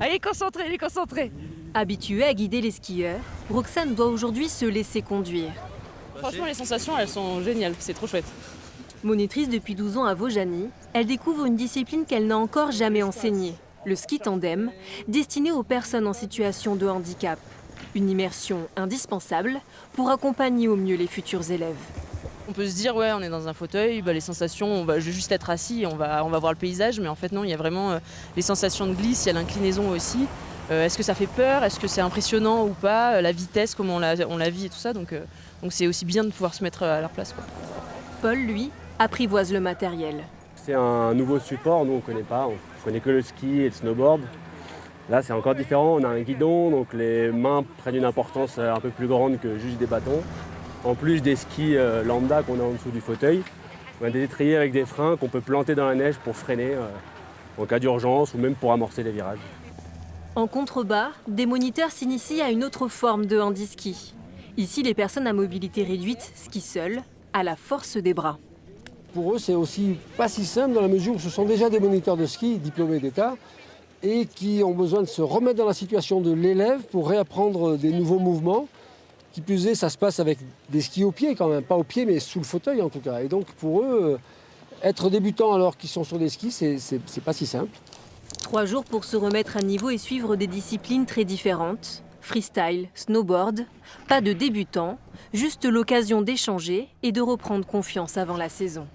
Allez, concentré, il est concentré. Habituée à guider les skieurs, Roxane doit aujourd'hui se laisser conduire. Franchement, les sensations, elles sont géniales, c'est trop chouette. Monitrice depuis 12 ans à Vaujany, elle découvre une discipline qu'elle n'a encore jamais enseignée, le ski tandem, destiné aux personnes en situation de handicap. Une immersion indispensable pour accompagner au mieux les futurs élèves. On peut se dire, ouais, on est dans un fauteuil, les sensations, je vais juste être assis, on va voir le paysage, mais en fait non, il y a vraiment les sensations de glisse, il y a l'inclinaison aussi. Est-ce que ça fait peur? Est-ce que c'est impressionnant ou pas? La vitesse, comment on la vit et tout ça, donc c'est aussi bien de pouvoir se mettre à leur place, quoi. Paul, lui, apprivoise le matériel. C'est un nouveau support, nous on ne connaît pas, on connaît que le ski et le snowboard. Là c'est encore différent, on a un guidon, donc les mains prennent une importance un peu plus grande que juste des bâtons. En plus des skis lambda qu'on a en dessous du fauteuil, on a des étriers avec des freins qu'on peut planter dans la neige pour freiner en cas d'urgence ou même pour amorcer les virages. En contrebas, des moniteurs s'initient à une autre forme de handiski. Ici, les personnes à mobilité réduite skient seules, à la force des bras. Pour eux, c'est aussi pas si simple dans la mesure où ce sont déjà des moniteurs de ski diplômés d'État et qui ont besoin de se remettre dans la situation de l'élève pour réapprendre des nouveaux mouvements. Qui plus est, ça se passe avec des skis au pied quand même, pas au pied mais sous le fauteuil en tout cas. Et donc pour eux, être débutants alors qu'ils sont sur des skis, c'est pas si simple. 3 jours pour se remettre à niveau et suivre des disciplines très différentes. Freestyle, snowboard, pas de débutants, juste l'occasion d'échanger et de reprendre confiance avant la saison.